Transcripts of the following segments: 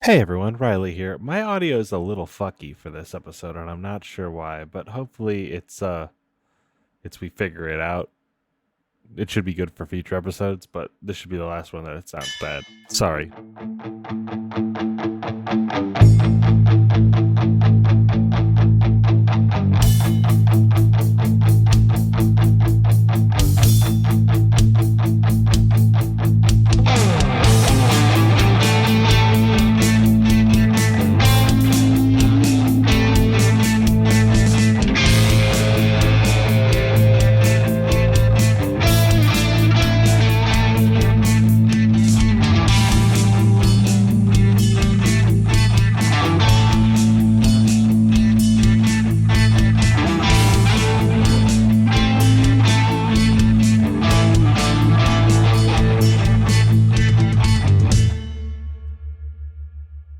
Hey everyone, Riley here. My audio is a little fucky for this episode and I'm not sure why, but hopefully it's we figure it out. It should be good for future episodes, but this should be the last one that it sounds bad. Sorry.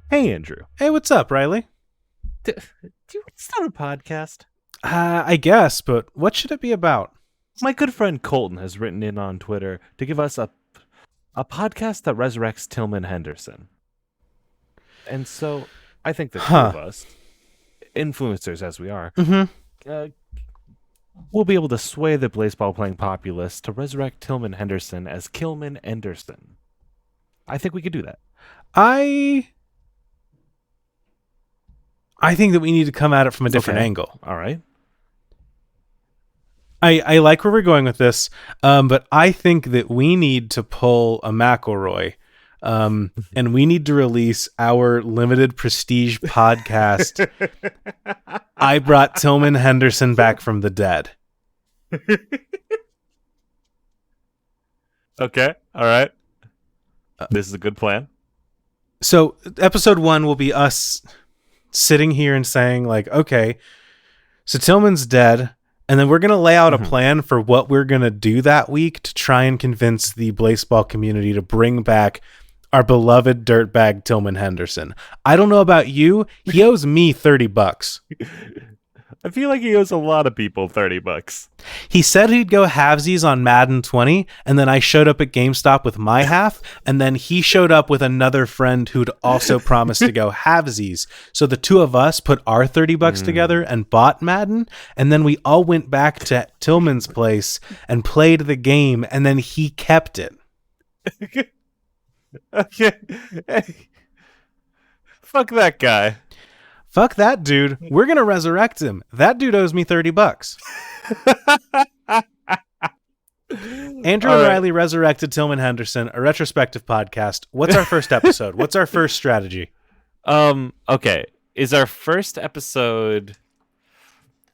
Hey Andrew. Hey, what's up, Riley? Do you want to start a podcast? I guess, but what should it be about? My good friend Colton has written in on Twitter to give us a podcast that resurrects Tillman Henderson. And so I think the two of us, influencers as we are, we'll be able to sway the baseball playing populace to resurrect Tillman Henderson as Kilman Anderson. I think we could do that. I think that we need to come at it from a different angle. All right. I like where we're going with this, but I think that we need to pull a McElroy, and we need to release our limited prestige podcast. I brought Tillman Henderson back from the dead. Okay. All right. This is a good plan. So episode 1 will be us sitting here and saying, like, okay, so Tillman's dead, and then we're going to lay out a plan for what we're going to do that week to try and convince the baseball community to bring back our beloved dirtbag Tillman Henderson. I don't know about you. He owes me $30. I feel like he owes a lot of people $30. He said he'd go halvesies on Madden 20, and then I showed up at GameStop with my half, and then he showed up with another friend who'd also promised to go halvesies. So the two of us put our $30 together and bought Madden, and then we all went back to Tillman's place and played the game, and then he kept it. Okay. Hey. Fuck that guy. Fuck that dude. We're going to resurrect him. That dude owes me $30. Andrew and Riley resurrected Tillman Henderson, a retrospective podcast. What's our first episode? What's our first strategy? Okay. Is our first episode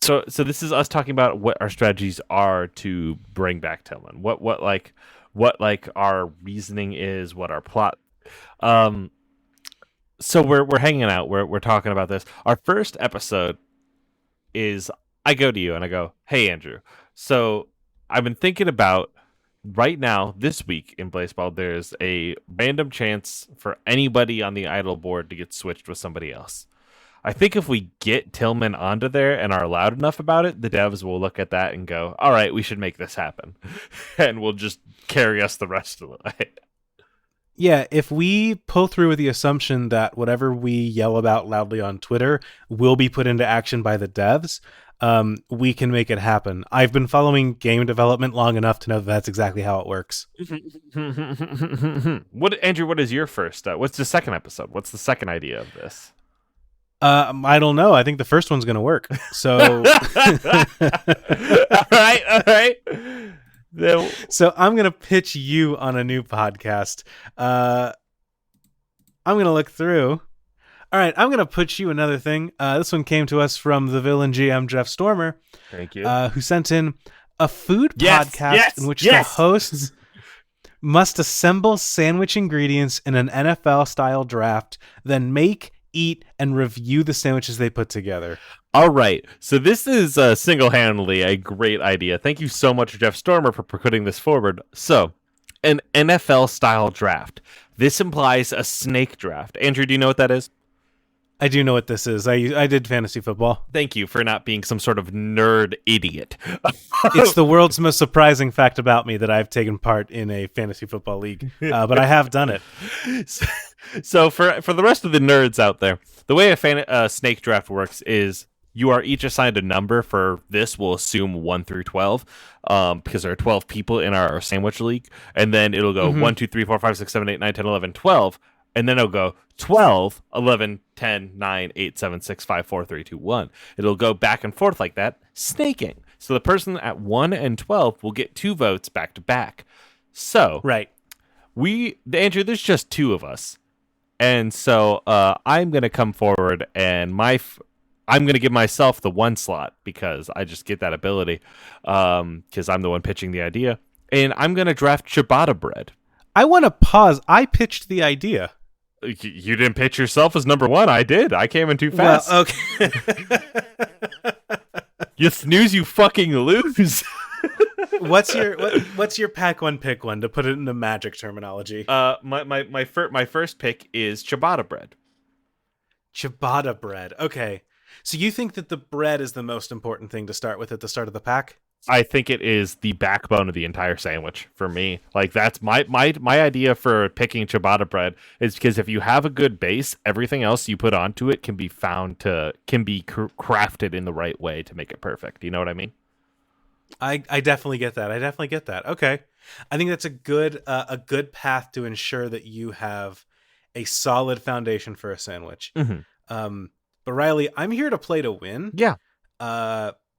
So this is us talking about what our strategies are to bring back Tillman. What our reasoning is, what our plot So we're hanging out. We're talking about this. Our first episode is I go to you and I go, "Hey Andrew, so I've been thinking about right now this week in baseball. There's a random chance for anybody on the idle board to get switched with somebody else. I think if we get Tillman onto there and are loud enough about it, the devs will look at that and go, all right, we should make this happen,' and we'll just carry us the rest of the way." Yeah, if we pull through with the assumption that whatever we yell about loudly on Twitter will be put into action by the devs, we can make it happen. I've been following game development long enough to know that that's exactly how it works. Andrew, what is your first? What's the second episode? What's the second idea of this? I don't know. I think the first one's going to work. So, all right. So I'm going to pitch you on a new podcast. I'm going to look through. All right, I'm going to put you another thing. This one came to us from the villain GM, Jeff Stormer. Thank you. Who sent in a food podcast in which the hosts must assemble sandwich ingredients in an NFL-style draft, then make, eat, and review the sandwiches they put together. All right. So this is single-handedly a great idea. Thank you so much, Jeff Stormer, for putting this forward. So, an NFL-style draft. This implies a snake draft. Andrew, do you know what that is? I do know what this is. I did fantasy football. Thank you for not being some sort of nerd idiot. It's the world's most surprising fact about me that I've taken part in a fantasy football league, but I have done it. So for the rest of the nerds out there, the way a snake draft works is you are each assigned a number. For this, we'll assume 1 through 12, because there are 12 people in our sandwich league, and then it'll go 1, 2, 3, 4, 5, 6, 7, 8, 9, 10, 11, 12, and then it'll go 12, 11, 10, 9, 8, 7, 6, 5, 4, 3, 2, 1. It'll go back and forth like that, snaking. So the person at 1 and 12 will get 2 votes back to back. So Right. Andrew, there's just 2 of us. And so I'm going to come forward, and I'm going to give myself the 1 slot because I just get that ability, because I'm the one pitching the idea. And I'm going to draft ciabatta bread. I want to pause. I pitched the idea. You didn't pitch yourself as number 1. I did. I came in too fast. Well, okay. You snooze, you fucking lose. What's your pack one pick one, to put it into magic terminology? My first pick is ciabatta bread. Ciabatta bread. Okay. So you think that the bread is the most important thing to start with at the start of the pack? I think it is the backbone of the entire sandwich for me. Like, that's my idea for picking ciabatta bread, is because if you have a good base, everything else you put onto it can be crafted in the right way to make it perfect. You know what I mean? I definitely get that. Okay. I think that's a good path to ensure that you have a solid foundation for a sandwich. Mm-hmm. But Riley, I'm here to play to win. Yeah.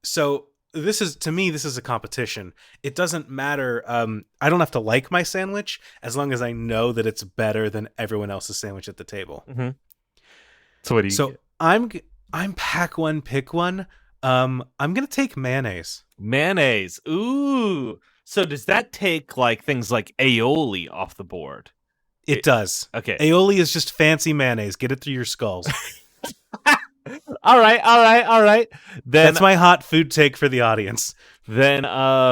So this is a competition. It doesn't matter. I don't have to like my sandwich as long as I know that it's better than everyone else's sandwich at the table. Mm-hmm. So what do you? So I'm pack one, pick one. I'm gonna take mayonnaise. Mayonnaise. Ooh. So does that take like things like aioli off the board? It does. Okay. Aioli is just fancy mayonnaise. Get it through your skulls. All right. Then That's my hot food take for the audience. Then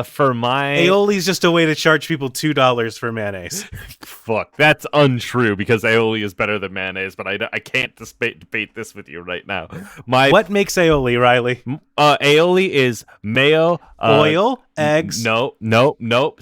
for my aioli is just a way to charge people $2 for mayonnaise. Fuck, that's untrue, because aioli is better than mayonnaise, but I can't debate this with you right now. What makes aioli, Riley? Aioli is mayo, oil, eggs. Nope.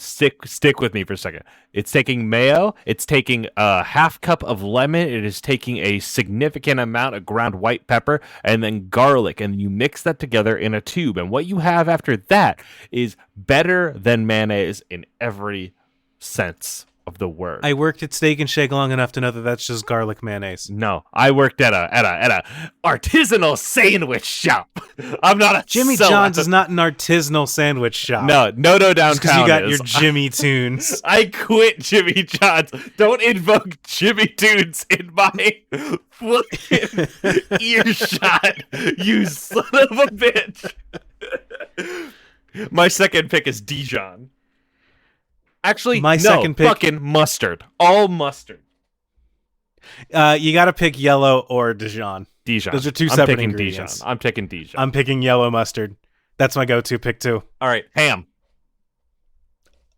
Stick with me for a second. It's taking mayo. It's taking a half cup of lemon. It is taking a significant amount of ground white pepper and then garlic, and you mix that together in a tube. And what you have after that is better than mayonnaise in every sense of the word. I worked at Steak and Shake long enough to know that that's just garlic mayonnaise. No, I worked at a artisanal sandwich shop. I'm not a Jimmy John's is not an artisanal sandwich shop. No downtown. Because you got your Jimmy Tunes. I quit Jimmy John's. Don't invoke Jimmy Tunes in my fucking earshot, you son of a bitch. My second pick is Dijon. Actually, second pick, fucking mustard. All mustard. You got to pick yellow or Dijon. Those are two separate ingredients. I'm picking Dijon. I'm picking yellow mustard. That's my go-to pick too. All right, ham.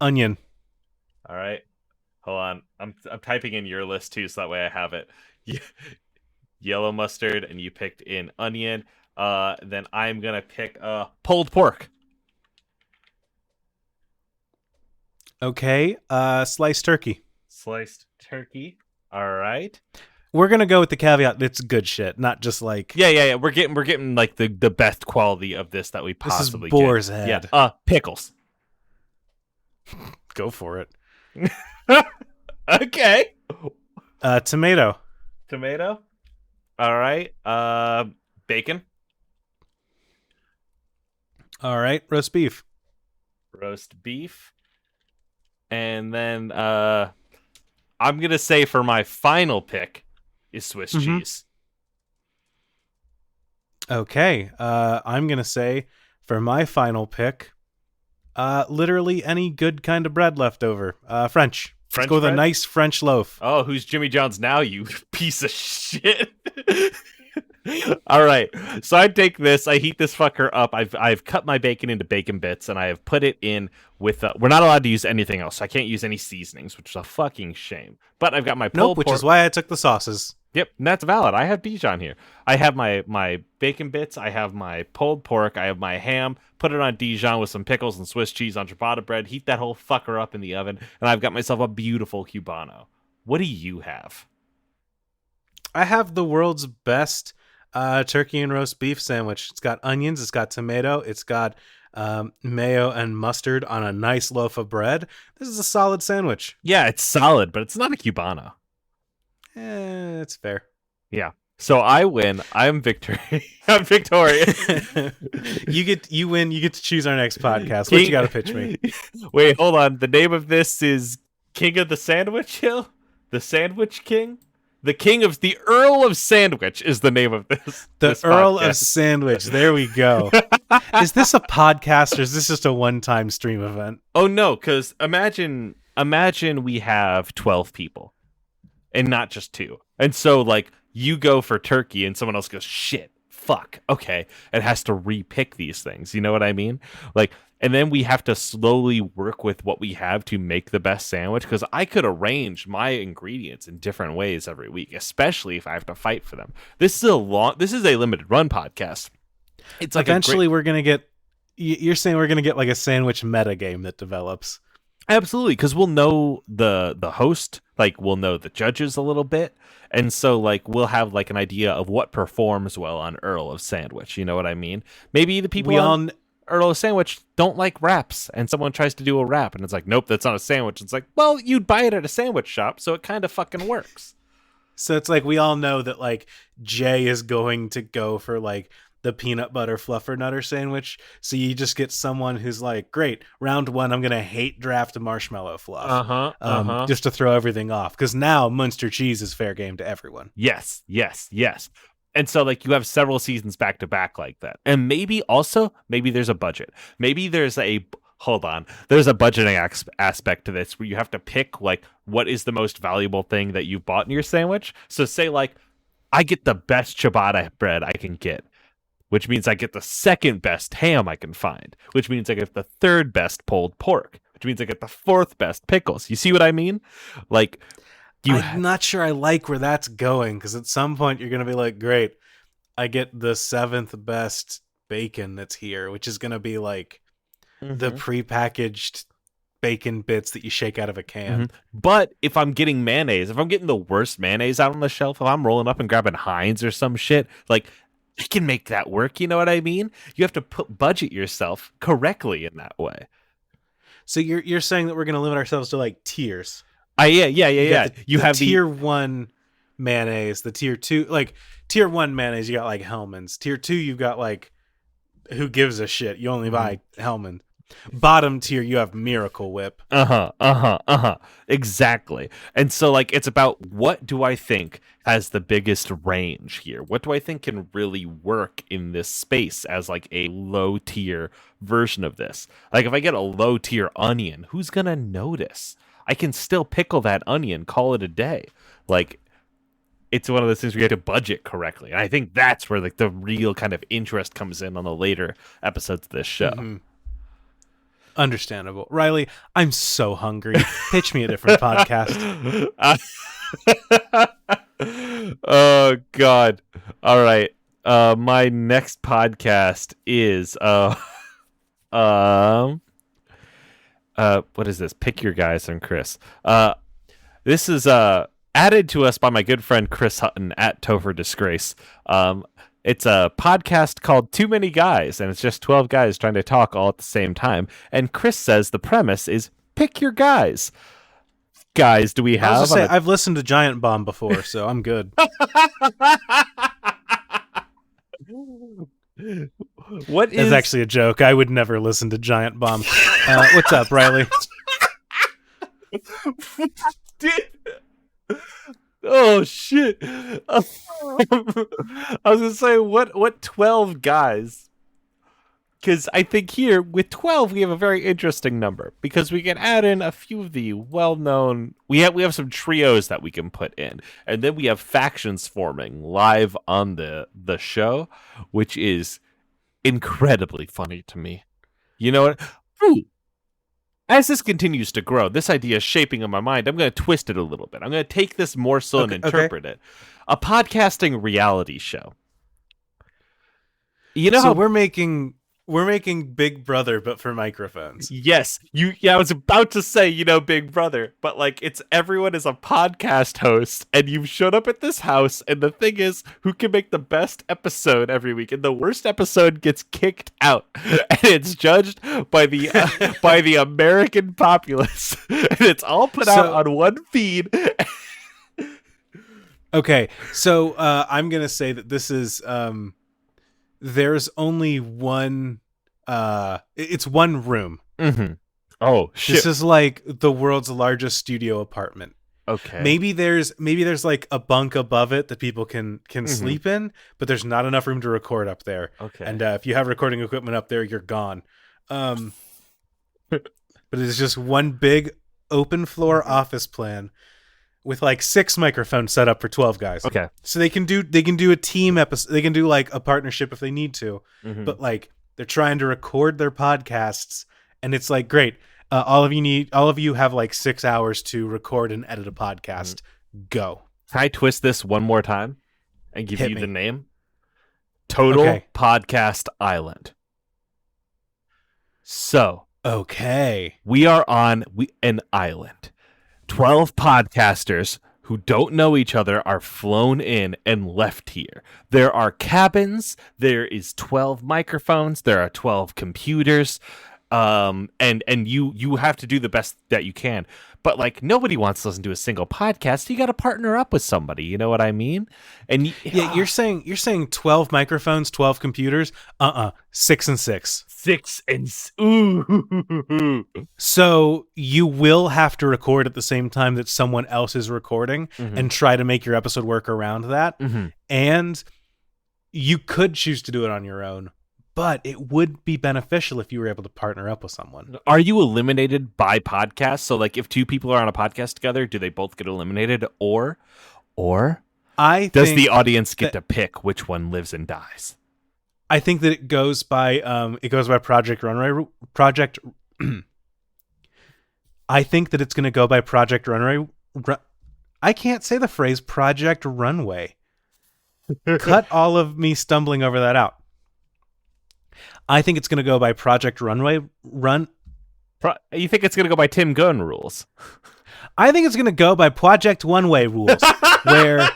Onion. All right, hold on. I'm typing in your list too, so that way I have it. Yellow mustard, and you picked in onion. Then I'm gonna pick pulled pork. Okay, sliced turkey. Sliced turkey. All right. We're gonna go with the caveat that it's good shit, not just like yeah. We're getting like the best quality of this that we possibly this is boar's head. Yeah. Pickles. Go for it. Okay. Tomato. All right. Bacon. All right. Roast beef. And then I'm going to say for my final pick is Swiss cheese. Okay. I'm going to say for my final pick, literally any good kind of bread left over. French. Let's go with a nice French loaf. Oh, who's Jimmy John's now, you piece of shit? All right, so I take this, I heat this fucker up. I've cut my bacon into bacon bits, and I have put it in with. We're not allowed to use anything else. So I can't use any seasonings, which is a fucking shame. But I've got my pulled which is why I took the sauces. Yep, and that's valid. I have Dijon here. I have my bacon bits. I have my pulled pork. I have my ham. Put it on Dijon with some pickles and Swiss cheese on ciabatta bread. Heat that whole fucker up in the oven, and I've got myself a beautiful Cubano. What do you have? I have the world's best turkey and roast beef sandwich. It's got onions, it's got tomato, it's got mayo and mustard on a nice loaf of bread. This is a solid sandwich. Yeah, it's solid, but it's not a Cubano. It's fair. Yeah. So I win. I'm I'm victorious. You win. You get to choose our next podcast. What you got to pitch me? Wait, hold on. The name of this is King of the Sandwich Hill? The Sandwich King? The Earl of Sandwich is the name of this. The Earl of Sandwich. There we go. Is this a podcast or is this just a one-time stream event? Oh no, because imagine we have 12 people and not just 2. And so like you go for turkey and someone else goes, shit, fuck, okay. It has to repick these things. You know what I mean? Like, and then we have to slowly work with what we have to make the best sandwich, because I could arrange my ingredients in different ways every week, especially if I have to fight for them. This is a limited run podcast. It's like eventually we're going to get, you're saying we're going to get like a sandwich meta game that develops. Absolutely, because we'll know the host, like we'll know the judges a little bit, and so like we'll have like an idea of what performs well on Earl of Sandwich. You know what I mean? Maybe the people on Earl of Sandwich don't like wraps, and someone tries to do a wrap, and it's like, nope, that's not a sandwich. It's like, well, you'd buy it at a sandwich shop, so it kind of fucking works. So it's like we all know that like Jay is going to go for like the peanut butter fluffernutter sandwich. So you just get someone who's like, great, round 1, I'm going to hate draft marshmallow fluff. Just to throw everything off. Because now Munster cheese is fair game to everyone. Yes. And so like you have several seasons back to back like that. And maybe there's a budget. Maybe there's a budgeting aspect to this where you have to pick like what is the most valuable thing that you bought in your sandwich. So say like, I get the best ciabatta bread I can get, which means I get the second best ham I can find, which means I get the third best pulled pork, which means I get the 4th best pickles. You see what I mean? Like, I'm not sure I like where that's going, because at some point you're going to be like, great, I get the 7th best bacon that's here, which is going to be like the prepackaged bacon bits that you shake out of a can. But if I'm getting mayonnaise, if I'm getting the worst mayonnaise out on the shelf, if I'm rolling up and grabbing Heinz or some shit, like, I can make that work, you know what I mean? You have to budget yourself correctly in that way. So you're saying that we're going to limit ourselves to like tiers. Yeah. You have tier 1 mayonnaise, the tier 2, like tier 1 mayonnaise, you got like Hellman's. Tier 2, you've got like, who gives a shit? You only buy Hellman. Bottom tier, you have Miracle Whip. Exactly. And so like it's about, what do I think has the biggest range here? What do I think can really work in this space as like a low tier version of this? Like if I get a low tier onion, who's gonna notice? I can still pickle that onion, call it a day. Like, it's one of those things where you have to budget correctly. And I think that's where like the real kind of interest comes in on the later episodes of this show. Understandable. Riley, I'm so hungry. Pitch me a different podcast. Oh, God. All right. My next podcast is... what is this? Pick Your Guys and Chris. This is added to us by my good friend Chris Hutton at Topher Disgrace. It's a podcast called Too Many Guys, and it's just 12 guys trying to talk all at the same time. And Chris says the premise is pick your guys. Guys, do we have? I was gonna say, I've listened to Giant Bomb before, so I'm good. What is? That's actually a joke. I would never listen to Giant Bomb. What's up, Riley? Oh shit! I was gonna say what 12 guys? Because I think here with 12 we have a very interesting number, because we can add in a few of the well-known. We have some trios that we can put in, and then we have factions forming live on the show, which is incredibly funny to me. You know what? Ooh. As this continues to grow, this idea is shaping in my mind. I'm going to twist it a little bit. I'm going to take this more so and interpret it. A podcasting reality show. You know so how we're making We're making Big Brother, but for microphones. Yes, I was about to say, Big Brother, but like it's everyone is a podcast host, and you've showed up at this house, and the thing is, who can make the best episode every week, and the worst episode gets kicked out, and it's judged by the American populace, and it's all put out on one feed. Okay, so I'm gonna say that this is there's only one it's one room. Mm-hmm. Oh shit. This is like the world's largest studio apartment. Okay. Maybe there's like a bunk above it that people can sleep in, but there's not enough room to record up there. Okay. And if you have recording equipment up there, you're gone. But it's just one big open floor office plan with like 6 microphones set up for 12 guys. Okay. So they can do a team episode. They can do like a partnership if they need to. Mm-hmm. But like they're trying to record their podcasts, and it's like, great. All of you have like 6 hours to record and edit a podcast. Mm-hmm. Go. Can I twist this one more time and give you the name? Total Podcast Island. So. Okay. We are on an island. 12 podcasters who don't know each other are flown in and left here. There are cabins. There is 12 microphones. There are 12 computers. And you have to do the best that you can. But like nobody wants to listen to a single podcast. You got to partner up with somebody. You know what I mean? And you're saying 12 microphones, 12 computers. 6 and 6. 6 and ooh. So you will have to record at the same time that someone else is recording, and try to make your episode work around that. Mm-hmm. And you could choose to do it on your own, but it would be beneficial if you were able to partner up with someone. Are you eliminated by podcast? So like if 2 people are on a podcast together, do they both get eliminated, or does the audience get to pick which one lives and dies? I think that it goes by Project Runway. I think that it's going to go by Project Runway. I can't say the phrase Project Runway. Cut all of me stumbling over that out. I think it's going to go by Project Runway. You think it's going to go by Tim Gunn rules? I think it's going to go by Project One Way rules, where.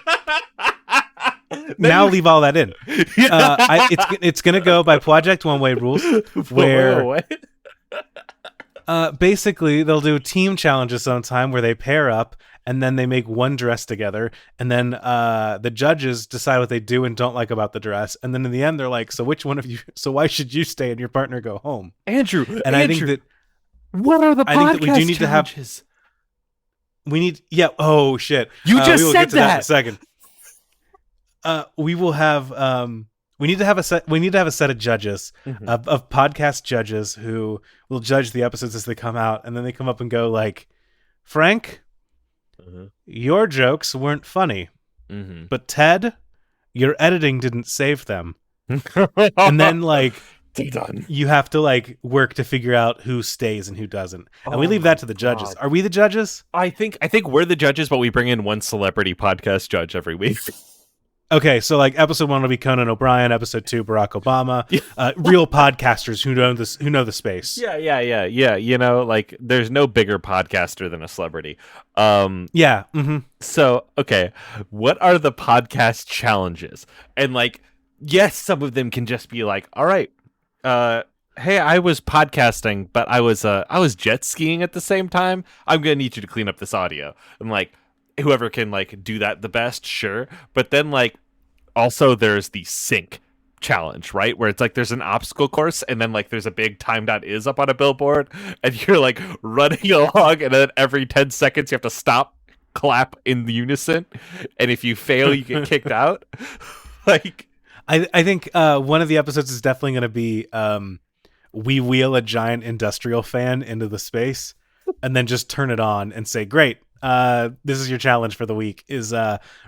Now leave all that in. It's going to go by Project One Way rules, where basically they'll do team challenges sometime where they pair up and then they make one dress together, and then the judges decide what they do and don't like about the dress, and then in the end they're like, so which one of you? So why should you stay and your partner go home? Andrew, I think that what are the podcast I think that we do need challenges? To have. We need. Yeah. Oh shit! You just we will said get to that in a second. We will have we need to have a set of judges, of podcast judges who will judge the episodes as they come out, and then they come up and go like, Frank, your jokes weren't funny, but Ted, your editing didn't save them. And then like you have to like work to figure out who stays and who doesn't, and we leave that to the judges. Are we the judges? I think we're the judges, but we bring in one celebrity podcast judge every week. Okay, so like episode 1 will be Conan O'Brien, episode 2 Barack Obama, real podcasters who know the space. Yeah. You know, like there's no bigger podcaster than a celebrity. Yeah. Mm-hmm. So okay, what are the podcast challenges? And like, yes, some of them can just be like, all right, hey, I was podcasting, but I was jet skiing at the same time. I'm gonna need you to clean up this audio, and like. Whoever can like do that the best, sure. But then like also there's the sync challenge, right? Where it's like there's an obstacle course and then like there's a big time.is up on a billboard and you're like running along and then every 10 seconds you have to stop, clap in unison. And if you fail, you get kicked out. Like I think one of the episodes is definitely going to be we wheel a giant industrial fan into the space and then just turn it on and say, great. This is your challenge for the week is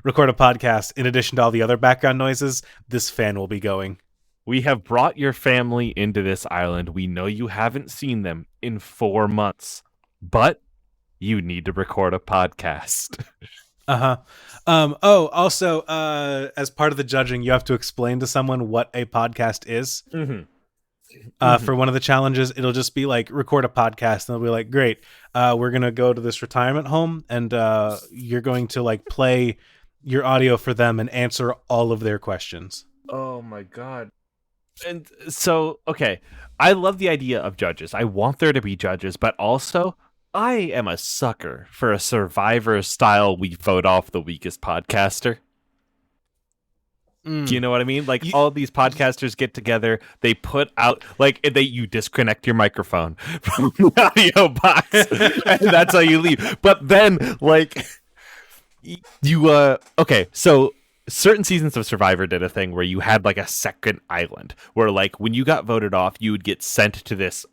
record a podcast. In addition to all the other background noises, this fan will be going. We have brought your family into this island. We know you haven't seen them in 4 months, but you need to record a podcast. Also, as part of the judging, you have to explain to someone what a podcast is. for one of the challenges. It'll just be like record a podcast, and they'll be like, great, we're going to go to this retirement home, and you're going to like play your audio for them and answer all of their questions. Oh my God. And so, okay, I love the idea of judges. I want there to be judges, but also I am a sucker for a Survivor style we vote off the weakest podcaster. Do you know what I mean? Like all of these podcasters get together, they put out you disconnect your microphone from the audio box, and that's how you leave. But then okay, so certain seasons of Survivor did a thing where you had like a second island where like when you got voted off, you'd get sent to this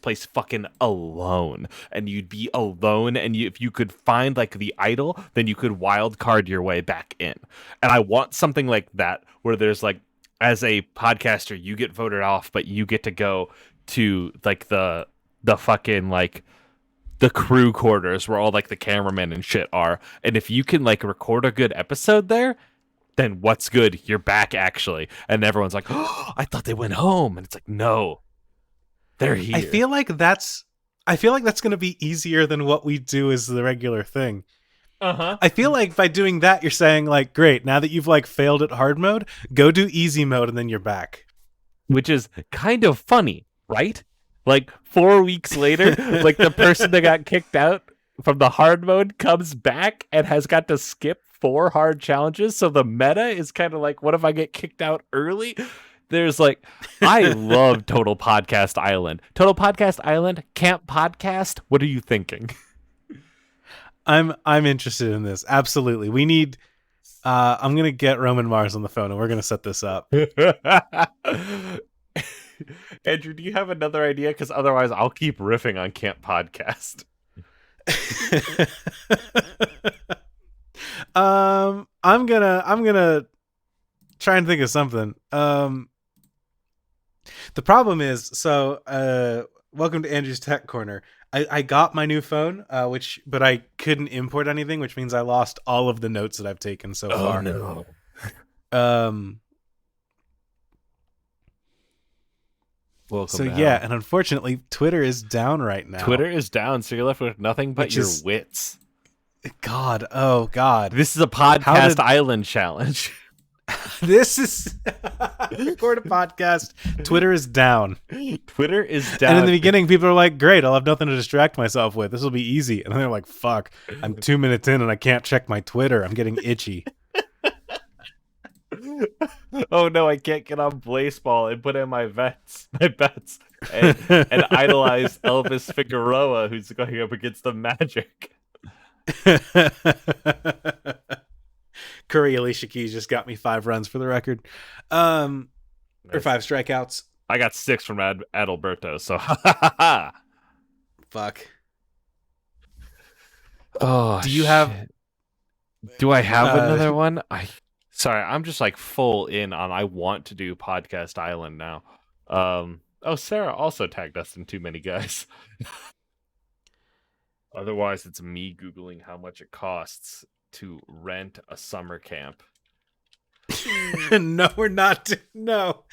place fucking alone, and you'd be alone, and if you could find like the idol, then you could wild card your way back in. And I want something like that where there's like, as a podcaster, you get voted off, but you get to go to like the fucking like the crew quarters where all like the cameramen and shit are. And if you can like record a good episode there, then what's good? You're back actually. And everyone's like, oh, I thought they went home. And it's like, no, they're here. I feel like that's going to be easier than what we do as the regular thing. I feel like by doing that, you're saying like, great, now that you've like failed at hard mode, go do easy mode and then you're back. Which is kind of funny, right? Like 4 weeks later, like the person that got kicked out from the hard mode comes back and has got to skip 4 hard challenges. So the meta is kind of like, what if I get kicked out early? There's like, I love Total Podcast Island. Total Podcast Island, Camp Podcast. What are you thinking? I'm interested in this. Absolutely. We need, I'm going to get Roman Mars on the phone and we're going to set this up. Andrew, do you have another idea? Because otherwise I'll keep riffing on Camp Podcast. I'm gonna try and think of something. The problem is, welcome to Andrew's Tech Corner. I got my new phone, but I couldn't import anything, which means I lost all of the notes that I've taken so far. Oh no. Welcome yeah, and unfortunately, Twitter is down right now. Twitter is down, so you're left with nothing but your wits. God, oh God. This is a podcast island challenge. This is record a podcast. Twitter is down. Twitter is down. And in the beginning, people are like, great, I'll have nothing to distract myself with. This will be easy. And then they're like, fuck, I'm 2 minutes in and I can't check my Twitter. I'm getting itchy. Oh no, I can't get on Blaseball and put in my bets, and idolize Elvis Figueroa, who's going up against the Magic. Curry Alicia Keys just got me 5 runs for the record, or 5 strikeouts. I got 6 from Adalberto, so fuck. Oh, do I have another one? Sorry, I'm just like full in on I want to do Podcast Island now. Sarah also tagged us in Too Many Guys. Otherwise, it's me Googling how much it costs to rent a summer camp. No, we're not. No.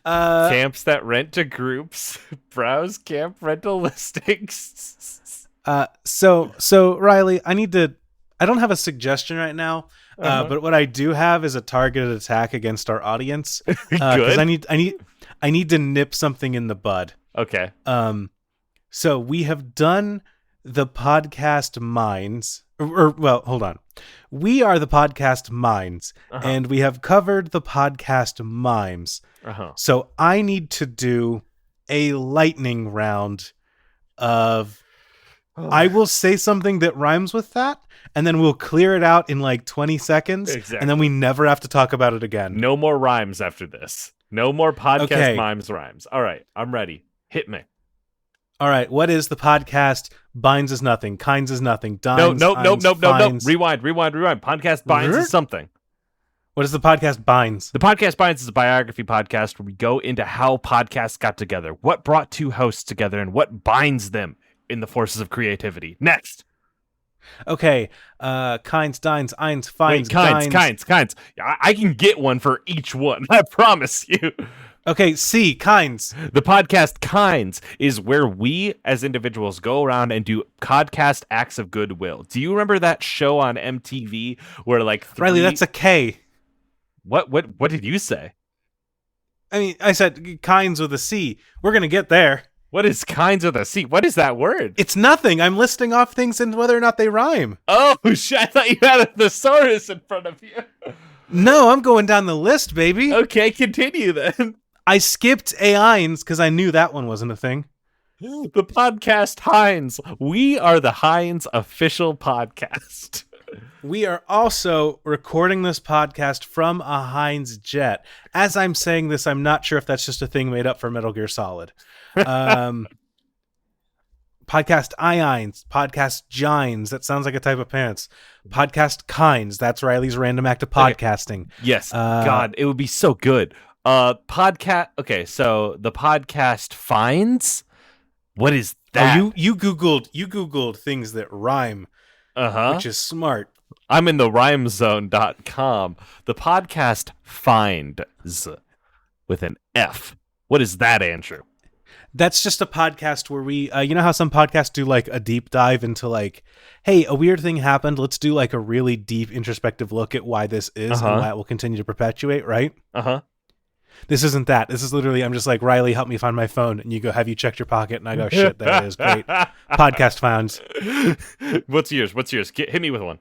Camps that rent to groups. Browse camp rental listings. So Riley, I don't have a suggestion right now. But what I do have is a targeted attack against our audience. Because I need to nip something in the bud. Okay. So we have done the podcast minds, hold on. We are the podcast minds, and we have covered the podcast mimes. So I need to do a lightning round of. I will say something that rhymes with that, and then we'll clear it out in like 20 seconds, and then we never have to talk about it again. No more rhymes after this. No more podcast mimes rhymes. All right, I'm ready. Hit me. All right, what is the podcast? Binds is nothing. Kinds is nothing. Dines, no. Rewind. Podcast Binds is something. What is the podcast Binds? The podcast Binds is a biography podcast where we go into how podcasts got together, what brought 2 hosts together, and what binds them in the forces of creativity. Next. Okay. Kinds, dines, eins, finds, kinds. I can get one for each one. I promise you. Okay, C, kinds. The podcast Kinds is where we as individuals go around and do podcast acts of goodwill. Do you remember that show on MTV where like Riley, that's a K. What did you say? I mean, I said kinds with a C. We're going to get there. What is Kinds with a C? What is that word? It's nothing. I'm listing off things and whether or not they rhyme. Oh, shit. I thought you had a thesaurus in front of you. No, I'm going down the list, baby. Okay, continue then. I skipped AINs because I knew that one wasn't a thing. The podcast Heinz. We are the Heinz official podcast. We are also recording this podcast from a Heinz jet. As I'm saying this, I'm not sure if that's just a thing made up for Metal Gear Solid. Podcast Ions, podcast Gines. That sounds like a type of pants. Podcast Kinds. That's Riley's random act of podcasting. Okay. Yes. God, it would be so good. Podcast. Okay, so the podcast Finds. What is that? Oh, you googled things that rhyme. Which is smart. I'm in the rhymezone.com. The podcast Finds with an F. What is that, Andrew? That's just a podcast where we, you know how some podcasts do like a deep dive into like, hey, a weird thing happened. Let's do like a really deep introspective look at why this is and why it will continue to perpetuate, right? This isn't that. This is literally, I'm just like, Riley, help me find my phone. And you go, have you checked your pocket? And I go, shit, there it is. Great. Podcast Finds. What's yours? Hit me with one.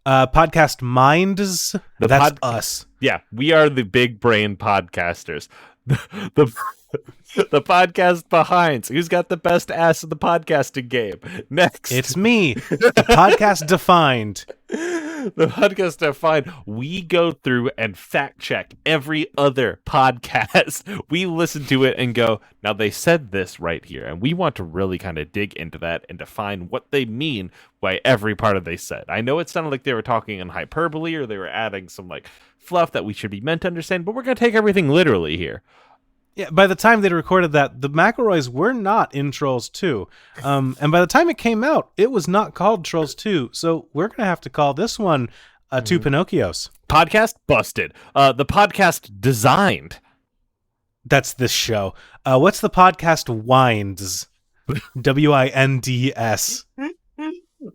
Podcast Minds. That's us. Yeah, we are the big brain podcasters. The podcast Behinds. Who's got the best ass in the podcasting game? Next. It's me. The podcast Defined. The podcast Defined. We go through and fact check every other podcast. We listen to it and go, now they said this right here. And we want to really kind of dig into that and define what they mean by every part of they said. I know it sounded like they were talking in hyperbole or they were adding some like fluff that we should be meant to understand, but we're going to take everything literally here. Yeah, by the time they recorded that, the McElroys were not in Trolls 2. And by the time it came out, it was not called Trolls 2. So we're going to have to call this one Two Pinocchios. Podcast Busted. The podcast Designed. That's this show. What's the podcast Winds? WINDS.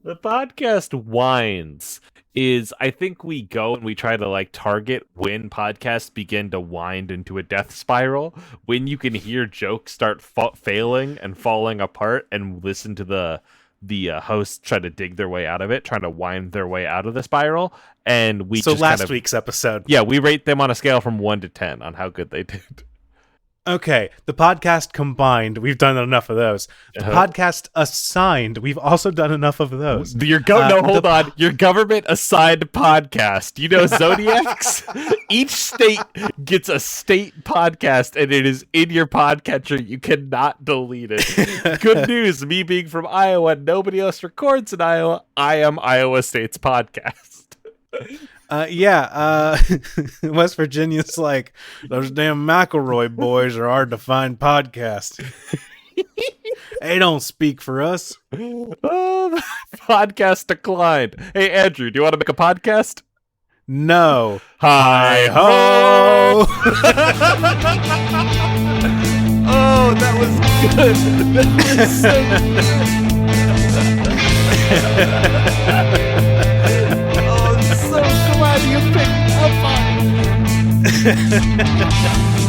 The podcast Winds is, I think we go and we try to like target when podcasts begin to wind into a death spiral, when you can hear jokes start failing and falling apart, and listen to the hosts try to dig their way out of it, trying to wind their way out of the spiral. And we so just last week's episode, yeah, we rate them on a scale from 1 to 10 on how good they did. Okay, the podcast Combined, we've done enough of those. The podcast Assigned, we've also done enough of those. Hold on. Your government-assigned podcast. You know Zodiacs? Each state gets a state podcast, and it is in your podcatcher. You cannot delete it. Good news, me being from Iowa, nobody else records in Iowa. I am Iowa State's podcast. West Virginia's like, those damn McElroy boys are hard to find podcasts. They don't speak for us. Oh, the podcast declined. Hey, Andrew, do you want to make a podcast? No. Hi-ho! Oh, that was good. That was so good. Oh, I'm so glad you picked up on it.